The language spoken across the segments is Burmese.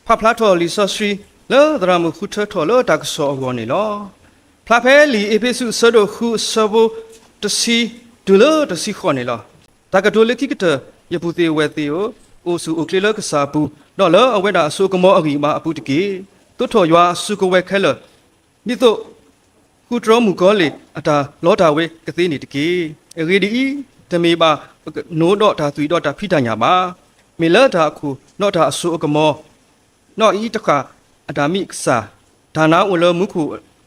พระพระทอลิซอสรีเลอดรามุคุเททอเลอตักสอวอนิลอพระเพลีเอเฟซุสะโดคุสะโบตซีดูเลอตซีขอนิลอตากะโดเลกิกเตยะปุเตเวติโอโอสุโอเคเลกสาปูดอเลออเวดาสุกมออกีมาอปุตกีตุทอยาสุกเวเคเลนิโตခုတရောမူကောလေအတာလောတာဝဲကသေးနေတကေရေဒီတမေပါနိုးတော့တာသွီတော့တာဖိတညာပါမေလတာခုနော့တာအဆူအကမောနော့ဤတခါအတာမိကစာဒါနာဝလမှုခု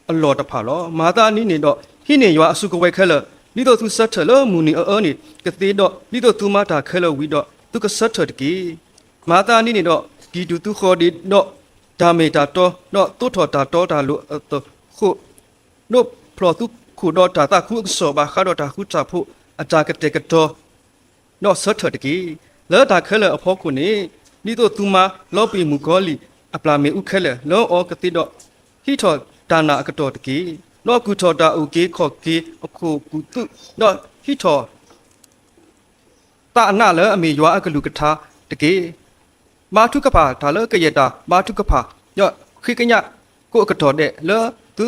အလော်တဖာလောမာတာနိနေတော့ဟိနေရွာအဆူကဝဲခဲလနိတော့သူစတ်ထလမူနီအောနေကသေးတော့နိတော့သူမတာခဲလဝီတော့သူကစတ်ထတကေမာတာနိနေတော့ဒီတူသူခေါ်ဒီတော့ဒါမေတာတော့တော့တုထော်တာတော့တာလို့ခုโนพลอตุคูดอตาตาคูสอบาคาดอตาคูจาพุอาจารย์กเตกตอนอเสเถตกีแล้วตาเคลอพอคุนี่นี่ตัวตุมาลอปีมุกอลีอปลาเมอุเคลลออกติดอฮิทอตานากตอตกีนอกุทอตาอุเกขอเกอคูกุตุนอฮิทอตานาเลอเมยวากลุกทาตกีมาทุกภาทาเลกเยตามาทุกภายอคิกญะโกกตอเดเล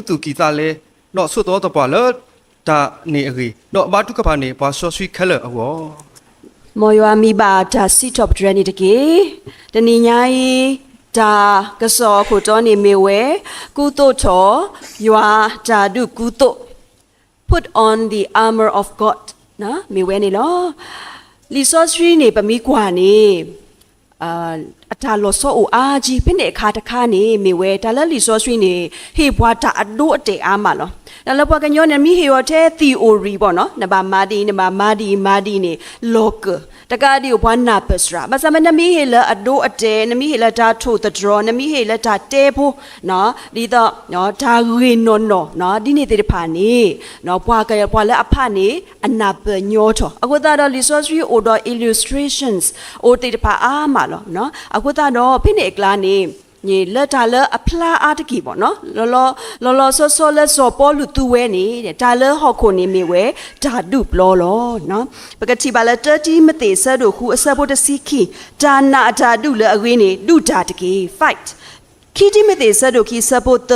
ตุกีตาเลนอสุโตตปาเลตาเนรีนอบาตุกปาเนปาซอซุเคลอวอมอยว่ามีบาตาซิทอปเทรนิตะเกตะนิญายตากะซอโคตอเนเมเวกุโตทอยว่าจาดุกุโต put on the armor of God นะเมเวนี่ลอลิซอสรีนี่ปะมีกว่านี่အတာလောဆောအိုအာဂျီဖိနေခါတခါနေမေဝဲဒါလလီဆောဆွီနေဟေဘွာတာအဒိုအတေအားမလောဒါလဘွာကညောနေမီဟေယောတဲ့ theory ပေါ့နော်နဘာမာဒီနေလောကတကားဒီဘွာနာပစရာမစမနမီဟေလအဒိုအတေနမီဟေလတာထိုတဒရနမီဟေလတာတဲဖို့နော်ဒီတော့နော်ဒါရေနော်နော်ဒီနေတေဖာနေနော်ဘွာကရဘွာလဲအဖနေအနာပညောထောအခုဒါတော့လီဆောဆွီအိုတော့ illustrations အိုတေတဖာအားမလောနော်အခုတော့ဖိနေကလာနေညီလက်တာလအဖလားအားတကီပေါ့နော်လောဆောလက်စောပေါ်လူသူဝဲနေတဲ့ဒါလဟောက်ခုနေမိဝဲဓာတုပလောနော်ပကတိပါလတတိမတေဆတ်တို့ခုအစဖို့တစီခီဒါနာဓာတုလအဝင်းနေဒုဓာတကီ fight ခီတိမတေဆတ်တို့ခီစဖို့တ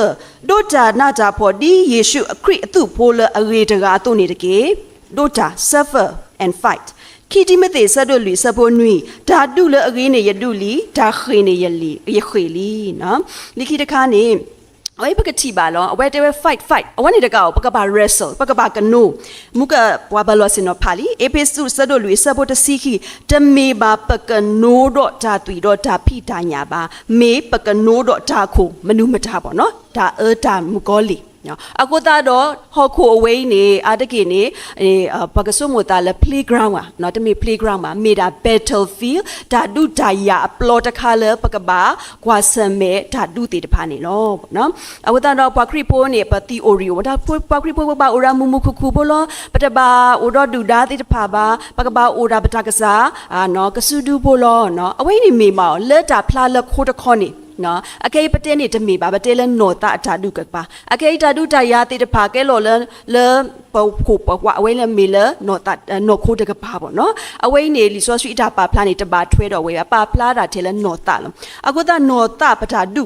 ဒုဓာနာဓာဖို့ဒီယေရှုအခရစ်အတုဖိုးလအဝေတကာအတုနေတကီဒုဓာ suffer and fightခီတိမတေဆတ်တို့လူစဖို့နွီဓာတုလအဝင်းနေယတုလီဓာခေနေယခေလီနော်လိခိတခါနေအဝိပကတိပါလောအဝဲတဲ fight အဝနေတကောပကပါ wrestle ပကပါကနိုမုကဘွာဘလောစင်နောဖာလီအေပေစုဆဒိုလူစဘတ်စီခီတမေပါပကနိုတော့ဓာတွီတော့ဓာဖိတာညာပါမေပကနိုတော့ဓာခုမနုမတာပေါ့နော်ဓာဓာမူကောလီအခုတော့ဟောခိုအဝေးနေအတကေနေပကဆုမတာလ playground อ่ะเนาะတမေ playground မှာမေတာ battlefield ဓာတုဓာယအပလောတခါလပကပါကွာစမဲဓာတုတေတဖာနေလောเนาะအခုတော့ပခရိပိုးနေပတီအိုရီဝဒါပခရိပိုးပါအိုရာမူမူခုဘလောပတပါအိုတော့ဒူဓာတေတဖာပါပကပါအိုရာပတကစားเนาะကဆုဒူဘလောเนาะအဝေးနေမေမောလက်တာဖလာလခိုးတခေါနေနော်အကေပတဲနေတမီပါပတဲလနောတာအတာဒုကပါအကေတာဒုတရာတိတဖာကဲလောလပေါခုပကွာအဝဲလမီလနောတာနောခိုးတကပါပေါ့နော်အဝဲနေလီဆောဆွီတာပါဖလာနေတပါထွဲတော့ဝဲပါဖလာတာထဲလနောတာလောအခုတာနောတာပတာဒု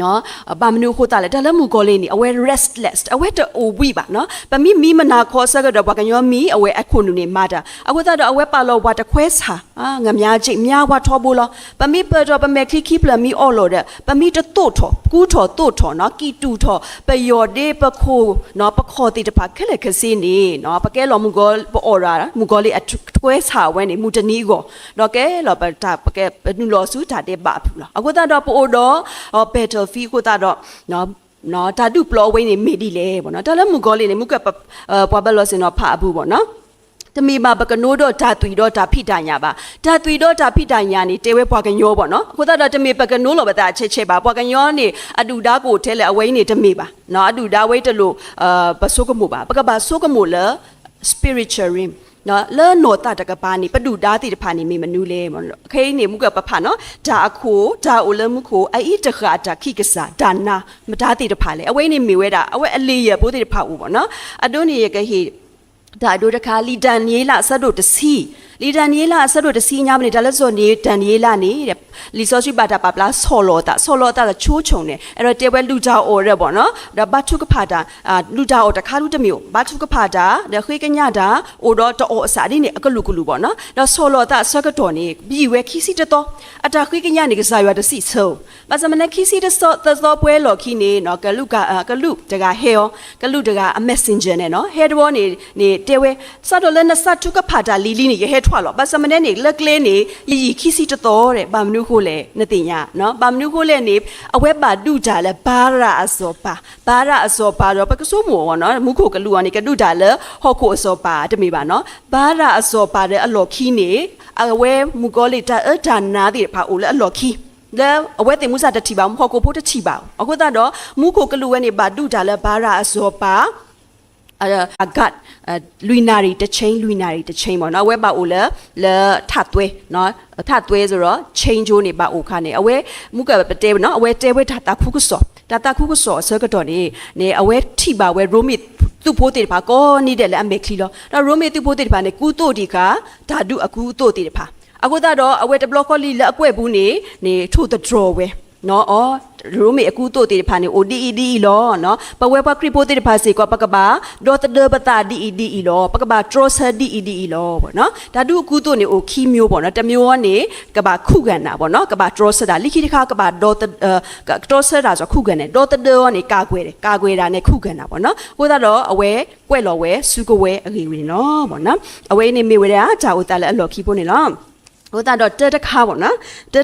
နော်ဘာမနုခိုတာလေဒါလည်းမူကောလေးနေအဝဲ restless အဝဲတိုဝီပါနော်ပမီမီမနာခေါ်ဆက်ကတော့ဘာကညောမီအဝဲအခုနုနေမာတာအခုတော့အဝဲပါလောဝါတခွဲစာငများချိမြားဝါထောဘူးလောပမီပတော့ပမဲခီခီပလမီအော်လို့တဲ့ပမီတတို့ထောကူးထောတို့ထောနော်ကီတူထောပယော်ဒေပခိုနော်ပခေါ်တိတဖာခက်လက်ခစင်းနေနော်ပကဲလောမူကောအော်ရာမူကောလေးအခွဲစာဝဲနေမူတနီးကိုတော့ကဲလောပတာပကဲနူလောစုတာတဲ့ပါဘူးလားအခုတော့ပို့တော့betterဖီကိုတာတော့နော်ဓာတုပလောဝင်းနေမိဒီလေပေါ့နော်ဒါလည်းမူကောလေးနေမူကပွားဘလောစင်တော့ဖာဘူးပေါ့နော်တမီမှာပကနိုးတော့ဓာသွီတော့ဓာဖိတညာပါဓာသွီတော့ဓာဖိတညာနေတေဝဲပွားကညောပေါ့နော်အခုတော့တမီပကနိုးလောပတာချက်ပါပွားကညောနေအတူဓာကိုထဲလေအဝိနေတမီပါနော်အတူဓာဝိတလို့ပစိုးကမှုပါပကပါစိုးကမှုလ spiritual rim နော်လဲနောတာတကပါနေပဒုဓာတိတဖာနေမိမနူးလဲမနော်အခေနေမှုကပဖာနော်ဓာအခုဓာအိုလမှုကိုအိတခါဓာခိကစားဒါနာမဓာတိတဖာလဲအဝိနေမိဝဲတာအဝဲအလေးရဘိုးတိတဖာဦးပေါ့နော်အတုနေရကဟိဒါဒိုတခါလီဒန်ယေလာဆတ်တို့တစီ လီဒန်နီလာဆတ်တို့တစီညာမနေတာလဲဆိုနေဒန်နီလာနေတဲ့လီဆောရှိပါတာပါပလာဆော်လောတာချိုးချုံနေအဲ့တော့တဲပွဲလူကြောအော်ရဲပေါ့နော်ဒါဘတ်ထုကဖာတာလူကြောအော်တခါလူတမျိုးဘတ်ထုကဖာတာဒါခွေကညတာအိုတော့တောအစာဒီနေအကလူကလူပေါ့နော်ဒါဆော်လောတာဆကတော်နေပြီးဝဲခီစီတတော်အတာခွေကညနေကစားရတစီဆုံပါစမနေခီစီတစောတစောပွဲလော်ခီနေနော်ကလူတကဟဲယောကလူတကအမက်ဆင်ဂျာနဲ့နော်ဟဲတော်နေတဲဝဲစတော်လည်းနစထုကဖာတာလီနေဟဲထွာလောပါစမနေနေလက်ကလေးနေရီခီစီတတော်တဲ့ဘာမနုခိုလေနတိညာနော်ဘာမနုခိုလေနေအဝဲပါဒုကြလဲဘာရာအစောပါတော့ပကဆုမောနော်မုခိုကလူကနေကဒုကြလဲဟောခိုအစောပါတမေပါနော်ဘာရာအစောပါတဲ့အလော်ခီနေအဝဲမုကောလေတာအဒါနာတိဖာအိုလဲအလော်ခီလဲအဝဲတင်မှုစားတတိပါမဟောကိုဖို့တချိပါအခုတော့မုခိုကလူဝဲနေပါဒုကြလဲဘာရာအစောပါအဂတ်လူနာရီတချင်းပေါ့နော်ဝဲပါအိုလဲထသွဲနော်ထသွဲဆိုတော့ change နေပါအိုခါနေအဝဲမုကပတဲနော်အဝဲတဲဝဲတာခုကစောဆကတော့နေအဝဲထိပါဝဲရိုမီသူ့ဖိုးတေပါကောနေတဲ့လဲအမေခလီလောဒါရိုမီသူ့ဖိုးတေပါနေကူတိုဒီကဓာတုအကူတိုတေပါအခုတော့အဝဲတဘလော့ကောလီလက်အကွဲ့ဘူးနေထို့the draw ဝဲနော်အော်ရိုမီအကူတိုတေဖာနေ ODED လောနော်ပဝဲပခရီပိုတေဖာစီကောပကဘာဒေါ်တဒဘတာ DED လောပကဘာ trosser DED လောပေါ့နော်ဓာတုအကူတိုနေအိုခီမျိုးပေါ့နော်တမျိုးကနေကဘာခုကန်တာပေါ့နော်ကဘာ trosser တာလိခိတခါကဘာဒေါ် trosser တာဆိုခုကန်တယ်ဒေါ်တဒကနေကာကွယ်တာနဲ့ခုကန်တာပေါ့နော်ဟိုတော့အဝဲကွဲ့လော်ဝဲစုကဝဲအဂီဝင်းနော်ပေါ့နော်အဝဲနေမေဝဲတာဂျာဦးတာလဲအလော်ခီပိုနေလောဟိုတော့တခါပေါ့နော်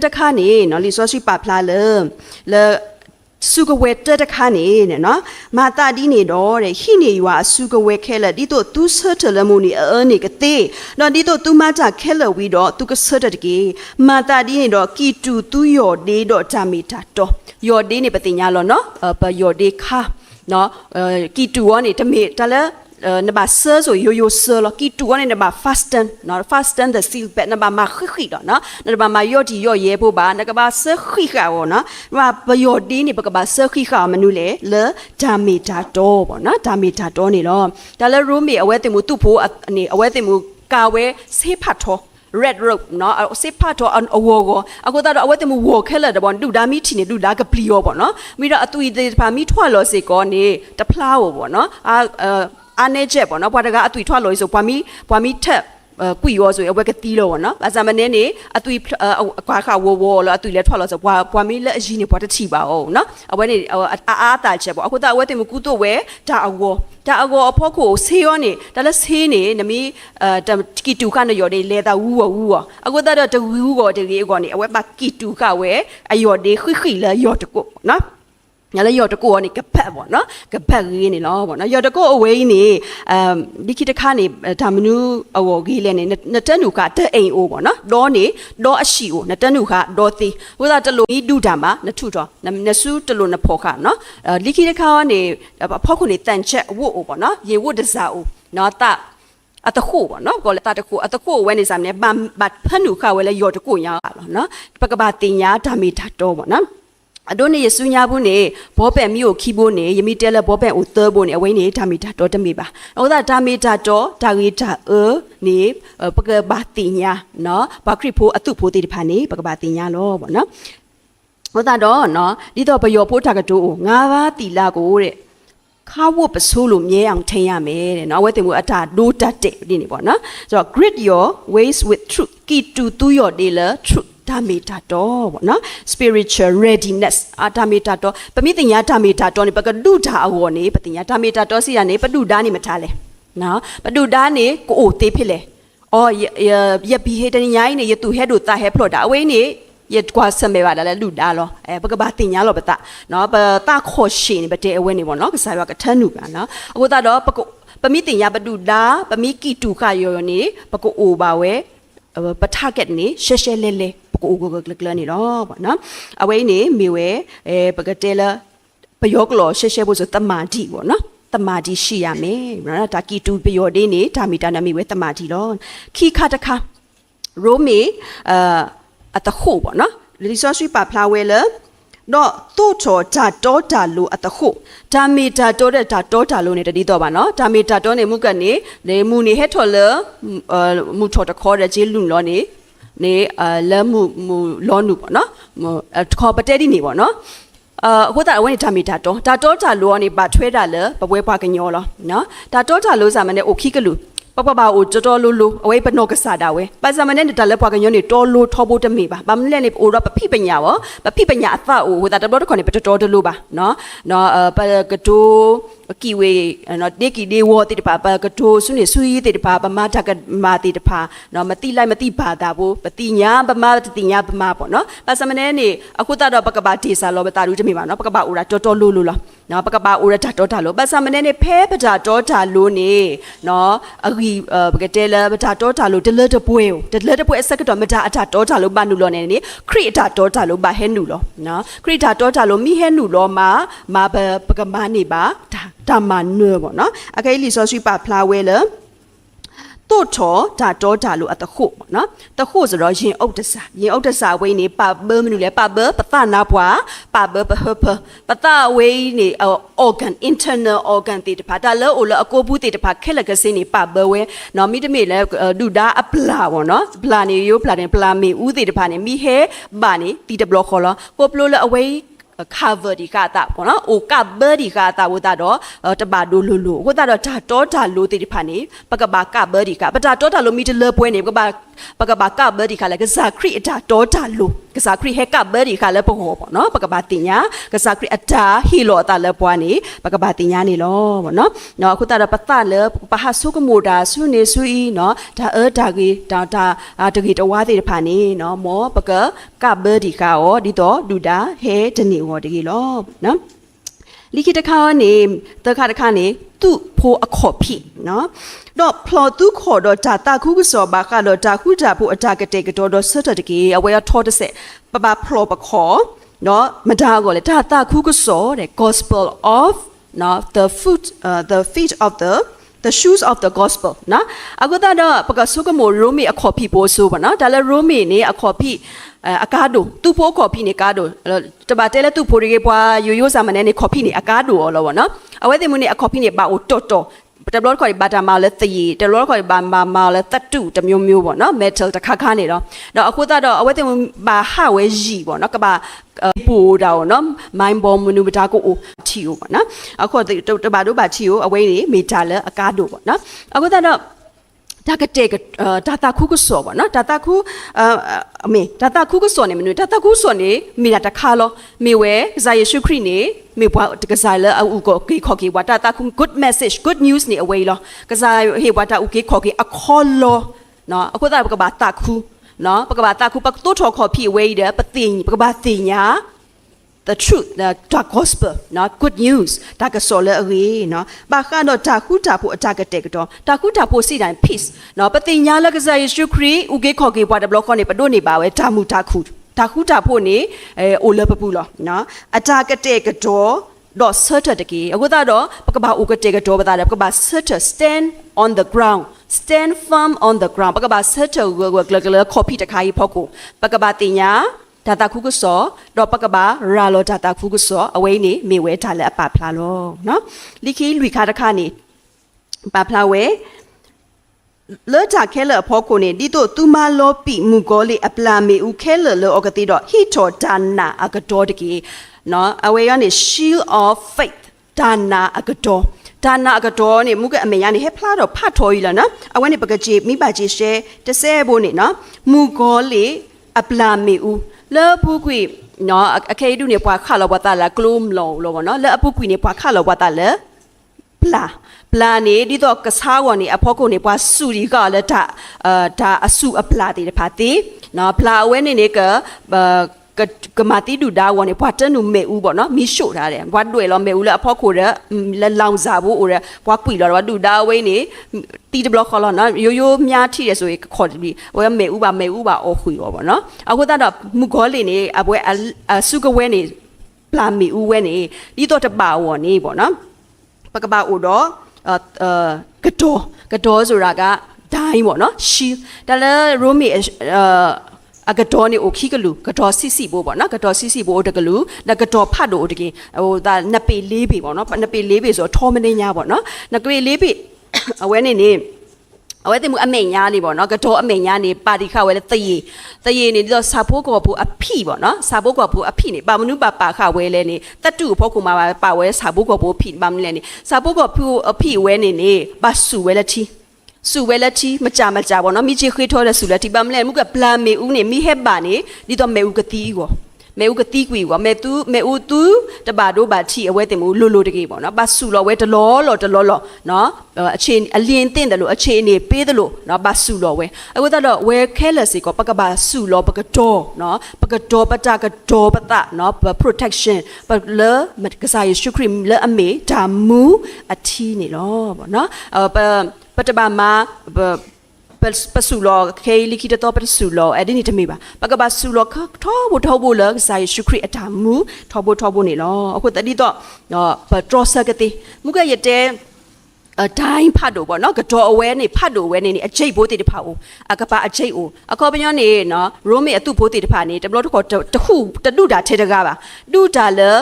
တခါနေနော်လီဆိုရှိပါဖလာလေစုကဝဲတခါနေနော်မာတာဒီနေတော့တဲ့ဟိနေရွာစုကဝဲခဲလက်ဒီတော့သူဆတ်တယ်မူနီအနေကတဲ့နော်ဒီတော့သူမကြခဲလဝီတော့သူကဆတ်တဲ့ကေမာတာဒီနေတော့ကီတူသူယော်ဒေးတော့ဂျာမီတာတော့ယော်ဒေးနေပတင်ညာလောနော်ပယော်ဒေးခါနော်ကီတူကနေတမေတလဲနဘာဆာဆိုယိုဆာလကီတူကနေနဘာ fasten နော် fasten the seal bet နဘာမခိတော့နော်နဘာမယောဒီယောရဲဖို့ပါနကဘာဆခိခါဘောနော်နဘာဘယောဒီနေပကဘာဆခိခါမနုလေလေဒာမီတာတော့ဘောနော်ဒာမီတာတော့နေတော့ဒါလည်း room အဝဲတင်မှုသူ့ဖို့အနေအဝဲတင်မှုကာဝဲဆေးဖတ်တော့ red rope နော်စေဖတ်တော့အဝေါ်ကိုအခုတော့အဝဲတမှုဝေါ်ခဲလက်တော့လူဒါမီထီနေလူဒါကပလီရောပေါ့နော်ပြီးတော့အတူဒီပါမီထွာလို့စေကောနေတဖလားပေါ့နော်အနေချက်ပေါ့နော်ဘွားတကအသွေးထွက်လို့ဆိုဘွားမီထက်ကွီရောဆိုအဝဲကတီးလို့ပေါ့နော်အစမနေနေအသွေးအကွာခါဝေါ်လို့အသွေးလက်ထွက်လို့ဆိုဘွားမီလက်အကြီးနေဘွားတချီပါအောင်နော်အဝဲနေအားတာချက်ပေါ့အခုတော့အဝဲတင်မကူတော့ဝဲဒါအဝအဖို့ကိုဆေးရောနေဒါလည်းဆေးနေနမီကီတူခနဲ့ရော်နေလေတာဝူအခုတော့တဝူကိုတကြီးကောနေအဝဲပါကီတူခဝဲအရော်နေခိလဲရော်တကုနော်ညာလေယောတကိုကနေကပတ်ပေါ့နော်ကပတ်ကြီးနေလောပေါ့နော်ယောတကိုအဝေးနေဒီခိတခါနေဒါမနူအဝေါ်ကြီးလဲနေနတနုကတဲ့အိမ်အိုးပေါ့နော်ဒေါ်အရှိကိုနတနုကဒေါ်သေးဟိုသာတလူဤဒုတာမှာနထုတော်နဆုတလူနဖောခနော်လိခိတခါကနေဖောက်ခုနေတန်ချက်ဝတ်အိုပေါ့နော်ရေဝတ်တစားအိုနော်တအတခုပေါ့နော်ကိုလေတာတခုအတခုဝဲနေစမ်းနေဘတ်ဖနုခဝဲလေယောတကိုညာလောနော်ပကဘာတင်ညာဓာမီထတော်ပေါ့နော်အဒိုနေယေဆုညာဘူးနေဘောပန်မီကိုခီဖို့နေယမီတဲလက်ဘောပန်ဦးသဖို့နေအဝိနေဓာမီတာတော်တမီပါဟောဒါဓာမီတာတော်ဒါဂီတာနေပကဘာတင်ညာနော်ဘာခရစ်ဖို့အတုဖို့တေတဖာနေပကဘာတင်ညာလောပေါ့နော်ဟောဒါတော့နော်ဒီတော့ဘယောဖို့တာကတိုးငါးပါးတီလာကိုတဲ့ခါဝတ်ပစိုးလို့မြဲအောင်ထိန်ရမယ်တဲ့နော်ဝဲတင်မှုအတာဒိုးတတ်တဲ့ဒီနေပေါ့နော်ဆိုတော့ grit your ways with truth key to your dealer truth ဓာမေတာတော့ပေါ့နော် spiritual readiness ဓာမေတာတော့ပမိတင်ညာဓာမေတာတော့နေပကဒုဓာအဝေါ်နေပတင်ညာဓာမေတာတော့စီရနေပဒုဓာနေမထားလဲနော်ပဒုဓာနေကိုအိုသေးဖြစ်လေအော်ရဘီဟေတညာနေရတူဟဲဒိုတာဟဲဖလော့တာအဝေးနေရကွာစမေပါလာလူဒါလောပကဘာတင်ညာလောပတာနော်ပတာခေါ်ရှင်ပတဲ့အဝဲနေပေါ့နော်ကစားရကထန်းနုပါနော်အခုတော့ပမိတင်ညာပဒုဓာပမိကီတူခယောနေပကိုအိုပါဝဲပထကက်နေရှဲလဲပကိုကိုကလနေတော့ပေါ့နော်အဝိနေမိဝဲပကတဲလာပယောကလောရှဲဖို့ဆိုတမာတိပေါ့နော်တမာတိရှိရမယ်နော်ဒါကီတူပယောဒင်းနေဒါမီတာနမိဝဲတမာတိလောခိခတခါရိုမေအတခုပေါ့နော်လီဆောရှိပါဖလာဝဲလ တော့တို့ချောဓာတောဓာလိုအတခုဓာမီဓာတောတဲ့ဓာတောဓာလိုနေတတိတော့ပါနော်ဓာမီဓာတောနေမှုကနေလေမူနေဟက်ထော်လမူထော်တခေါ်တဲ့ဂျေလုံလောနေလဲမူလောနုပေါ့နော်ခေါ်ပတဲဒီနေပေါ့နော်အခုတာအဝဲဓာမီဓာတောဓာလိုကနေပါထွဲတာလေပပွဲပွားကညောလောနော်ဓာတောဓာလိုစာမနဲ့အိုခိကလူပပအိုတော်လိုအဝဲပနောကစားတာဝဲပါစမနဲ့တလက်ပွားကညောနေတော်လိုထောဖို့တမေပါဘာမလဲနေအိုရပဖိပညာဝပဖိပညာအသအိုဟိုတာတော်ခေါနေပတော်လိုပါနော်ပကတိုကီဝေနော်ဒေကီဒေဝတိတပါပကတိုဆုနေဆွီတိတပါပမာတကမာတိတပါနော်မတိလိုက်မတိဘာတာဘူးပတိညာပမာတိညာပမာပေါ့နော်ပါစမနဲ့နေအခုတော့ပကပါဒေစာလောပတာလူတမေပါနော်ပကပါအိုရာတော်လိုလားနော်ပကပါအိုရဓာတော်လိုပါစမနဲ့နေဖဲပဓာတော်ဓာလိုနေနော်ပကတဲလာပဓာတော်ဓာလိုဒလတပွဲအစကတော့မဓာအဓာတော်ဓာလိုပါနုလောနေနေခရိအဓာတော်ဓာလိုပါဟဲနုလောနော်ခရိဓာတော်ဓာလိုမိဟဲနုလောမာပကမာနေပါဓာမနွပေါ့နော်အခဲလီဆောရှိပါဖလာဝဲလတို့ချောဓာတော်ဓာလိုအတခုပေါ့နော်တခုဆိုတော့ရင်ဥဒ္ဒစာဝိနေပဘမနုလေပဘပသနာဘွာပဘပဟပပသဝိနေ organ internal organ တေတဖာဒါလောအိုလအကိုဘူးတေတဖာခက်လကစင်းနေပဘဝဲနော်မိတမေလဲဒူဒါအပလာပေါ့နော်ပလာနေရိုးပလာတယ်ပလာမေဦးတေတဖာနေမိဟဲဘာနေတီတဘလခေါ်လောကိုပလိုလအဝိcover ဒီကတာပေါ့နော်အို cover ဒီကတာဝတာတော့တပါဒိုလိုဟိုတာတော့ဓာတော်ဓာလိုတေဒီဖာနေပကဘာ cover ဒီကပတာတော်ဓာလိုမီတလပွဲနေပကဘာ cover ဒီကလည်းကစားခရီအတာတော်ဓာလိုကစားခရီဟဲ cover ဒီကလည်းပေါ့နော်ပကဘာတင်ညာကစားခရီအတာဟီလောတာလည်းပွားနေပကဘာတင်ညာနေလောပေါ့နော်အခုတာတော့ပတလည်းပဟာဆုကမိုတာဆုနေဆုဤနော်ဒါဒါကြီးဒါတကြီးတဝါတေဒီဖာနေနော်မောပက cover ဒီကရောဒီတော့ဒူတာဟဲတနေတကယ်လို့နော်လိခိတခါနေတခါနေသူ့ဖိုးအခေါ်ဖြစ်နော်တော့ဖလော်သူခေါ်တော့ဒါတာခုကစောဘာကတော့ဒါခုဒါဖို့အတာကတဲ့ကတော့ဆတ်တကယ်အဝဲထော်တဲ့ပပဖလော်ပခေါ်နော်မဒါကိုလေဒါတာခုကစောတဲ့ gospel of နော် the feet of the shoes of the gospel နော်အခုတော့ပကဆုကမိုရိုမီအခေါ်ဖြစ်ပို့ဆိုပါနော်ဒါလည်းရိုမီနေအခေါ်ဖြစ်အကားတို့သူ့ဖိုးခေါ်ဖြစ်နေကားတို့တပါတဲလဲသူ့ဖိုးရေပွားရိုးစာမနဲ့နေခေါ်ဖြစ်နေအကားတို့ရောပေါ့နော်အဝဲတင်မနေအခေါ်ဖြစ်နေပါအိုတော်တဘလခေါ်ဘာတာမာလဲတရီတလောခေါ်ဘာမာလဲတတူတမျိုးပေါ့နော် metal တခါနေတော့အခုတော့အဝဲတင်ဘာဟာဝဲရီပေါ့နော်ကဘာပူတာနော်မိုင်းဘောမနူပတာကိုချီကိုပေါ့နော်အခုတပါတို့ပါချီကိုအဝဲနေမီတာလဲအကားတို့ပေါ့နော်အခုတော့ဒါကတဲ့ဒါတာခုကစောပေါ့နော်ဒါတာခုဒါတာခုကစောနေမနူဒါတာခုစောနေမိတာတခါလောမိဝဲဇာယေရှုခရစ်နေမိဘွားတကစားလဲအူကိုခေခေါ်ကေဝတာတာခု good message good news နေအဝေးလောကစားဟေဝတာဥကေခေါ်ကေအခေါ်လောနော်အခုတာပကဘာတာခုနော်ပကဘာတာခုပကတိုထော်ခေါ်ဖြစ်ဝေးတယ်ပသိပကဘာသိညာ the truth the gospel not good news ဒါကဆိုလဲအေးနော်ဘာကတော့ဒါခုတာဖို့အတာကတဲ့ကတော့ဒါခုတာဖို့စိတိုင်း peace နော်ပသိညာလကစားယေရှုခရစ်ဥကေခေါ်ကေဘွားတဘလခေါ်နေပဒိုနေပါဝဲဒါမူတာခုဒါခုတာဖို့နေအိုလပပူလောနော်အတာကတဲ့ကတော့တော့ certain တကေအခုတော့ပကဘာဥကတဲ့ကတော့ပတာပကဘာ certain stand on the ground stand firm on the ground ပကဘာ certain ကလ copy တခါကြီးဖောက်ကိုပကဘာတင်ညာဒါတာခုကစောတော့ပကဘာရာလောဒါတာခုကစောအဝိနေမေဝဲထားလဲအပဖလာလောနော်လိခိလူခါတခါနေပဖလာဝဲလောတာခဲလအဖို့ကိုနေဒီတော့သူမလောပိမူကောလေအပလာမေဦးခဲလလောအကတိတော့ဟီထောဒါနာအကတော်တကေနော်အဝေရနေ shield of faith ဒါနာအကတော်ဒါနာအကတော်နေမူကအမေရနေဟဲဖလာတော့ဖတ်တော်ယူလာနော်အဝဲနေပကကြီးမိပါကြီးရှဲတဆဲဖို့နေနော်မူကောလေအပလာမေဦးလေပုကွေနော်အခဲဒုနေပွားခါလောဘတာလာကလုံးလောလောနော်လေပုကွေနေပွားခါလောဘတာလေပလာနေဒီတော့ကစားဝန်နေအဖို့ကိုနေပွားစုဒီကလည်းဒါအစုအပလာတေဖာတေနော်ပလာဝဲနေကမာတီဒူဒါဝန်နေပွားတနုမေဦးပေါ့နော်မီရှို့ထားတယ်ဘွားတွေ့လောမေဦးလည်းအဖို့ကိုလည်းလောင်စားဖို့ရဘွားကွီလောဒူဒါဝဲနေတီတဘလခေါ်လောနော်ရိုးမြားထိတယ်ဆိုရင်ခေါ်ပြီးဝဲမေဦးပါအော်ခွီရောပေါ့နော်အခုတော့မူခေါ်လေနေအပွဲအစုကဝဲနေပလာမေဦးဝဲနေဒီတော့တပါဝနေပေါ့နော်ပကပါအိုတော့ကတော့ဆိုတာကဒိုင်းပေါ့နော်ရှီဒါလည်းရိုမီ ကတော်နေโอခိကလူကတော်စစ်စစ်ဘောပေါ့နော်ကတော်စစ်စစ်ဘောတကလူနကတော်ဖတ်တော့တကဟိုဒါနှစ်ပေလေးပေပေါ့နော်နှစ်ပေလေးပေဆိုထောမနေညာပေါ့နော်နှစ်ပေလေးပေအဝဲနေအဝဲတဲ့မူအမေညာနေပေါ့နော်ကတော်အမေညာနေပါတိခဝဲလေတရေနေတော့စာဖို့ကောဘူးအဖိပေါ့နော်စာဖို့ကောဘူးအဖိနေပါမနုပါခဝဲလဲနေတတုဖို့ကုမှာပါဝဲစာဖို့ကောဘူးဖိပါမလဲနေစာဖို့ကောဘူးအဖိဝဲနေပါစုဝဲလက်တီစုဝဲလက်တီမကြပေါ့နော်မိချီခွေးထောတဲ့စုလက်တီပါမလဲမူကပလာမေဦးနေမိဟက်ပါနေဒီတော့မေဦးကတိကိုမေဦးကတိကွေကွာမေဦးသူတပါတို့ပါချီအဝဲတင်မူလိုတကေပေါ့နော်ပါစုလောဝဲတလောနော်အခြေအလင်းတင့်တယ်လို့အခြေအနေပေးတယ်လို့နော်ပါစုလောဝဲအခုတော့ဝဲခဲလက်စီကိုပကပါစုလောပကတော်နော်ပကတော်ပတကတော်ပတနော် protection ပလမကစားရရှုခရီလအမေဒါမူအထီးနေလောပေါ့နော်ပတပါမှာပစုလောခေလိခိတတော့ပစုလောအဲ့ဒီနေတမေပါပကပစုလောထောဖို့လဇာယရှုခရစ်အတာမူထောဖို့နေလောအခုတတိတော့ပထရဆကတိမူကရတဲ့အတိုင်းဖတ်တော့ပေါ့နော်ကတော့အဝဲနေဖတ်တော့ဝဲနေအချိတ်ဘိုးတေတဖာဦးအကပါအချိတ်ဦးအခေါ်ပညောနေနော်ရိုမေအတုဘိုးတေတဖာနေတဘလို့တော့တခုတတုတာထဲတကားပါတုတာလေ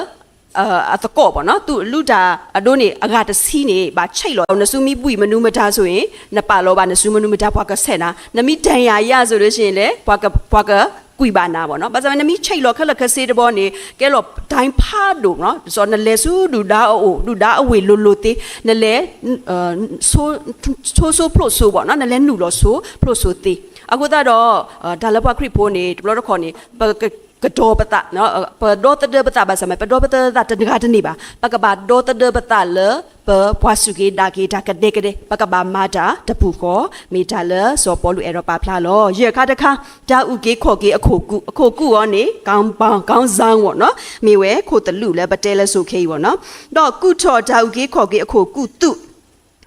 အတကောပေါ့နော်သူလူတာအဒိုးနေအကတစီနေဗာချိတ်လောနစုမီပွိမနုမတာဆိုရင်နပါလောပါနစုမနုမတာဘွားကဆက်နာနမိတန်ရာရဆိုလို့ရှိရင်လေဘွားကကွီပါနာပေါ့နော်ဘာသာနမိချိတ်လောခက်လက်ခစေတဘောနေကဲလောဒိုင်းဖားတို့နော်ဆိုနလဲစုဒူဒါအဝေလိုတေနလဲဆိုပရိုဆိုပေါ့နော်နလဲနူလောဆိုပရိုဆိုတေအခုတော့ဒါလဘခရစ်ဖိုးနေဘလောတော့ခေါ်နေကတော်ပတနော်ပဒေါ်တဒေပတဘာစမပဒေါ်ပတတာတငါတနေပါပကဘာဒေါ်တဒေပတလပဘွားစုကေဒါကေဒါကဒေကဒေပကဘာမာတာတပူကောမေတာလစောပေါ်လူအေရောပါဖလာလောရေခါတခါဒါဥကေခေါ်ကေအခုကုရောနေကောင်းပန်းကောင်းဆောင်ပေါ့နော်မေဝဲခိုတလူလဲပတဲလဲဆိုခေပေါ့နော်တော့ကုထော်ဒါဥကေခေါ်ကေအခုကုတု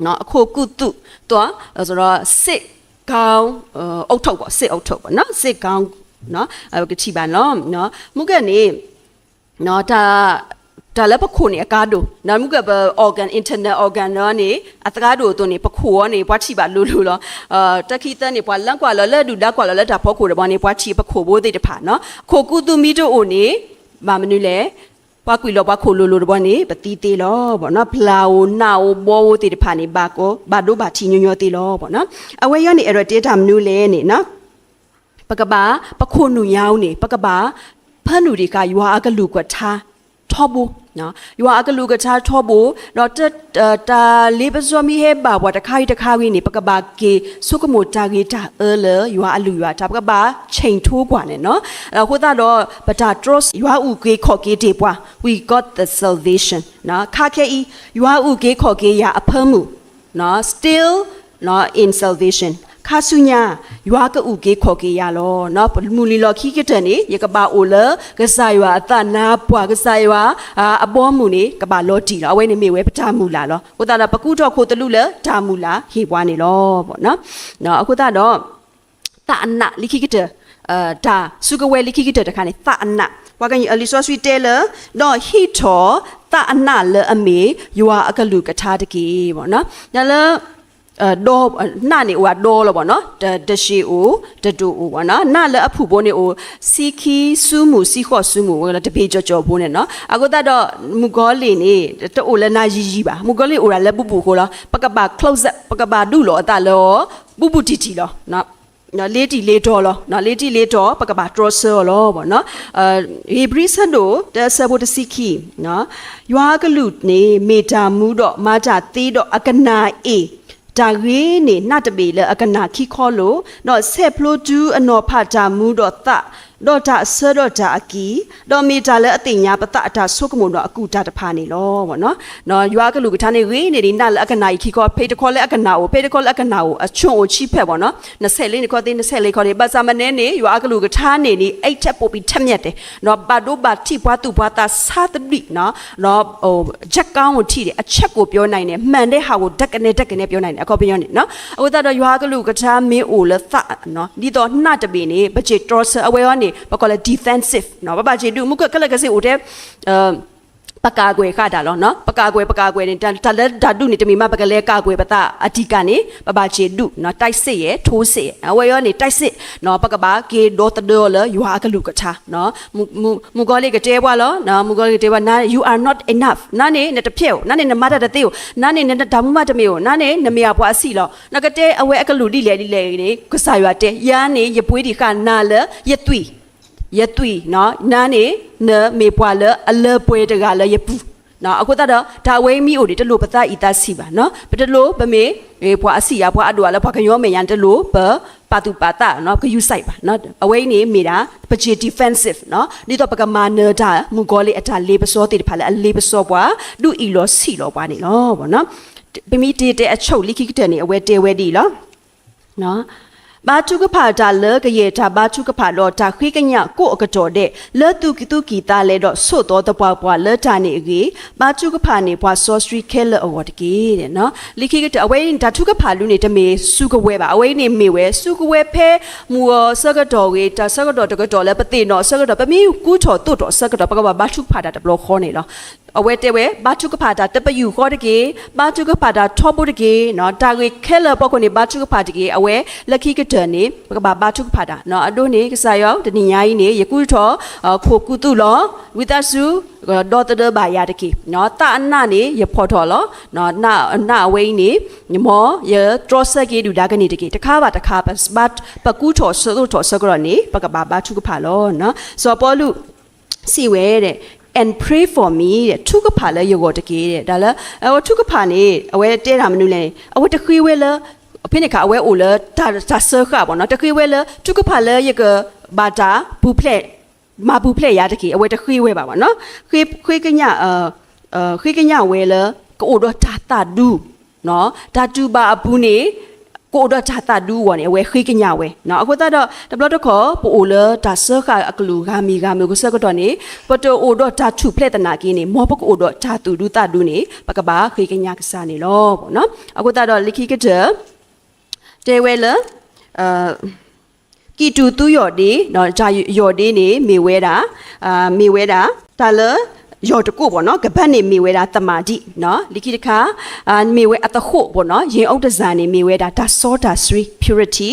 နော်အခုကုတုတော့ဆိုတော့စစ်ကောင်းအုတ်ထုတ်ပေါ့စစ်အုတ်ထုတ်ပေါ့နော်စစ်ကောင်းနော်ကတိပါနော်မုကနေနော်ဒါလည်းပခုနေအကားတို့နော်မုကဘ organ internal organ နော်နေအတကားတို့တို့နေပခုရောနေဘွားချီပါလို့လောတခိတနေဘွားလန့်ကွာလောလက်ဒူဒါကွာလောလက်ဒါဖောက်ခုတယ်ဘွားနေဘွားချီပခုဘိုးသေးတဖာနော်ခိုကူတူမီတို့အိုနေမာမနုလေဘွားကွီလောဘွားခိုလိုဘွားနေပတိသေးလောပေါ့နော်ဖလာဝနာဝဘောဝသေးတဖာနေဘာကိုဘာတို့ဘာချီညညသေးလောပေါ့နော်အဝဲရောနေအဲ့တော့တေးတာမနုလေနေနော်ပကဘာပခုနုယောင်းနေပကဘာဖန်နူဒီကယွာအကလူကထားထောဘူနော်ယွာအကလူကထားထောဘူတော့တာလေးပဇောမီဟဲဘာဝတခါရီတခါဝင်းနေပကဘာကေစုကမိုတာဂီတာလေယွာအလူယွာတာပကဘာချိန်ထိုးกว่าနေနော်ဟိုတော့ပတာထရော့ယွာဥကေခေါ်ကေတေပွား we got the salvation နော်ခါခဲဤယွာဥကေခေါ်ကေရအဖမှုနော် still not in salvationခါဆုညာယွာကဥကေခေါ်ကေရလောနော်မူလီလောခိကတဲ့နေရကပါအိုလကစားယွာအတနာပွားကစားယွာအပေါ်မူနေကပါလောတီလောအဝဲနေမေဝဲပတာမူလာလောဟိုတာပကူတော့ခိုတလူလဒါမူလာဟေပွားနေလောပေါ့နော်အခုတော့တာအနလိခိကတဲ့ဒါစုကဝဲလိခိကတဲ့တခါနေတာအနဝါကန်အလီဆွာဆွီတဲလတော့ဟီထောတာအနလအမေယွာအကလူကထားတကေပေါ့နော်ဒါလဒေါ်နာနေဝါဒေါ်လောပေါ့နော်တရှိအိုတတူအိုပေါ့နော်နာလည်းအဖူဘိုးနေအိုစီခီဆူမူစီခေါ်ဆူမူတပေကြောဘိုးနေနော်အခုတော့မူဂေါလီနေတိုလည်းနာရီပါမူဂေါလီအိုရာလည်းပူပူကိုလောပကပါ close up ပကပါဒုလောအတလောပူပူတီတီလောနော်လေးတီလေးတော်လောနော်လေးတီလေးတော်ပကပါထရဆာလောပေါ့နော်ဟေဘရီဆန်တို့တဆဘိုတစီခီနော်ယွာကလူနေမေတာမူတော့မာတာသေးတော့အကနာအေဒါရီနေနတ်တပေလအကနာခိခေါ်လို့တော့ဆက်ဖလိုတူအနော်ဖတာမူတော့တတော့တာဆရတော့တာအကီတော့မီတာလည်းအတင်ညာပတအတာဆုကမုံတော့အကူတာတဖာနေလောပေါ့နော်ရွာကလူကထားနေဝေးနေဒီနတ်လည်းအကနာခိခေါ်ဖေတခေါ်လည်းအကနာကိုဖေတခေါ်လည်းအကနာကိုအချွန်ကိုချိဖက်ပေါ့နော်20လေးနေခေါ်သေး20လေးခေါ်နေပါစမနေနေရွာကလူကထားနေနေအိတ်ချက်ပို့ပြီးထက်မြက်တယ်နော်ဘာတို့ဘာထိပွားသူပွားတာစာတပိနော်ဟိုချက်ကောင်းကိုထိတယ်အချက်ကိုပြောနိုင်တယ်မှန်တဲ့ဟာကိုဓက်ကနေပြောနိုင်တယ်အခုပြောနေနော်အခုတော့ရွာကလူကထားမင်းအိုလည်းသနော်ဒီတော့နှတ်တပေနေဘချေထရဆာအဝဲကနေဘာကလဲ defensive နော်ဘာချေတူမုကကလကစေဦးတဲ့ ปากกากวยข้าด่าล้อเนาะปากกากวยเนี่ยดัดดูนี่จะมีมาปากกาเลกากวยปะตาอธิกานี่ปะบาเจดุเนาะไตเสยทูเสยเอาไว้เนี่ยไตเสเนาะปากกาบาเกโดตเดอเลยอยู่หากะลุกะชาเนาะมุกอเลกะเจวะล้อเนาะมุกอเลกะเจวะนา you are not enough นานี่เนี่ยตะเพียวนานี่นมาตะติวนานี่เนี่ยดามุมาตะเมียวนานี่นเมียบวาสิล้อนะกะเตเอาไว้กะลุดิเลนี่กะสายว่าเตยานี่ยะป่วยดิกานาเลยะตุยยะตุยเนาะนานี่เนเมปวาเลอเลป่วยตะกาเลยยะปูเนาะအခုတော့ဒါဝဲမီအိုဒီတလို့ပသဤသားစီပါเนาะပတလို့ဗမေဘွာအစီရဘွာအဒွာလည်းဘွာကညောမေရန်တလို့ဘပါတူပါတာเนาะကယူဆိုင်ပါเนาะအဝဲနေမိတာပချေ defensive เนาะဒီတော့ပကမာနတာမူကောလေးအတာလေးပစောတိတဖာလေအလေးပစောဘွာဒူအီလောစီလောဘွာနေလောဘောเนาะပမီတေတဲ့အချုပ်လိခိကတဲ့နေအဝဲတဲဝဲဒီလောเนาะဘာချုကဖာတာလေကရေတာဘာချုကဖာတော့တာခိကညကိုအကတော်တဲ့လေတုကီတုကီတာလေတော့ဆွတ်တော်တပွားပွားလေတာနေကြီးဘာချုကဖာနေပွား Sorcery Keller Award ကြီးတဲ့နော်လိခိကတဲ့အဝဲဒါထုကဖာလူနေတမေစုကဝဲပါအဝဲနေမေဝဲစုကဝဲဖဲမူဆကတော်ဝေတာဆကတော်တကတော်လေပတိနော်ဆကတော်ပမီကူချောတုတ်တော်ဆကတော်ပကဘာချုဖာတာတဘလခေါ်နေလောအဝဲတဲဝဲဘာချုကဖာတာတပယူခေါ်တကေဘာချုကဖာတာထောပုတကေနော်တာကေခဲလပေါကနေဘာချုကဖာတကေအဝဲလက်ခိကတနေဘာချုကဖာတာနော်အဒိုနေကစားယောတနိညာကြီးနေယကုထောခိုကုတုလောဝိတဆုဒေါ်တဒဘာယာတကေနော်တာအနနေယဖော်ထော်လောနော်နာအဝဲနေညမောယထရဆကေဒူဒါကနေတကေတခါပါဘတ်ပကူထော်ဆောထော်ဆကရနေပကဘာချုကဖာလောနော်စောပေါ်လူစီဝဲတဲ့and pray for me တဲ့ထုကဖာလဲယောတကေတဲ့ဒါလဲထုကဖာနေအဝဲတဲတာမနုလဲအဝဲတခွေးဝဲလဲအဖိနေခါအဝဲအိုလဲတာဆခါပေါ့နော်တခွေးဝဲလဲထုကဖာလဲယကဘာတာဘူးဖလက်မာဘူးဖလက်ရတကေအဝဲတခွေးဝဲပါနော်ခွေးကညခွေးကညဝဲလဲကိုတော့တာဒူနော်တာတူပါအပူနေကိုတော့ချာတာဒူဝနေဝဲခိကညာဝဲနော်အခုတော့တဘလတော့ခေါ်ပိုလတာဆခအကလူဂါမီကိုစကတော့နေပတိုအိုတော့တာထုဖလက်တနာကင်းနေမောပကိုတော့ချာတူဒူတာဒူနေပကဘာခိကညာကစားနေလောပေါ့နော်အခုတော့လိခိကတဲ့တဲဝဲလကီတူတူယော်ဒီနော်ဂျာယော်ဒီနေမေဝဲတာတာလယောတကုပေါ့နော်ကပတ်နေမေဝဲတာတမာတိနော်လိခိတခါမေဝဲအတခုပေါ့နော်ရင်အုပ်တဇာနေမေဝဲတာဒါစောတာ3 purity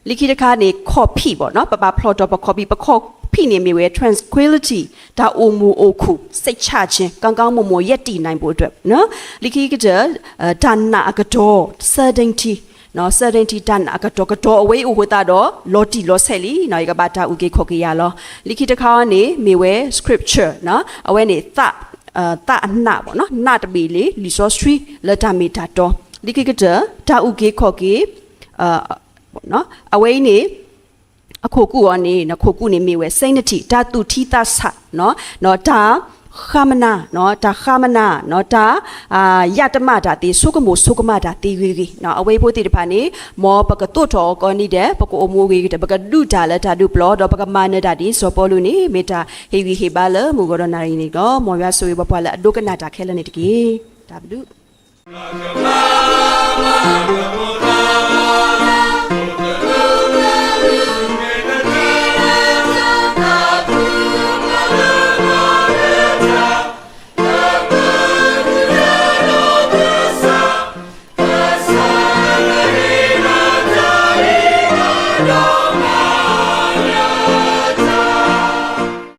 လိခိတခါနေခေါ်ဖိပေါ့နော်ပပ plot တော့ပခေါ်ဖိပခေါ်ဖိနေမေဝဲ tranquility ဒါအိုမူအိုခုစိတ်ချခြင်းကောင်းကောင်းမွန်မွန်ရက်တည်နိုင်ဖို့အတွက်နော်လိခိကတဲ့ဒါနာအကတော် certaintyနော် certainty တန်အကတော့အဝေးဥဟတာတော့လော်တီလော်ဆယ်လီနော်ကဘာတာဥကေခေါ်ကေရလောလိခိတခါနေမေဝဲ scripture နော်အဝဲနေတာအနာပေါ့နော်နာတပီလေလီဆိုစထရီလက်တာမီတာတော့လိခိကတာဥကေခေါ်ကေပေါ့နော်အဝဲနေအခုကူအနေနော်ခုကူနေမေဝဲစိတ်နတိဒါတူထီတာဆနော်ဒါခမနာနော်ဒါခမနာနော်ဒါယတမဒါတီဆုကမိုဆုကမဒါတီဝေကြီးနော်အဝေးဖို့တီတဖာနေမောပကတုတော်ကောနီတဲ့ပကအမိုးကြီးတဲ့ပကဒုဒါလက်ဒါဒုပလောတော့ပကမနဒါတီစောပေါ်လူနေမေတာဟေဝီဟေဘာလမူဂရနာရီနေတော့မောရဆိုရပပွားလက်ဒုကနာတာခဲလနေတကြီးဒါဘဒု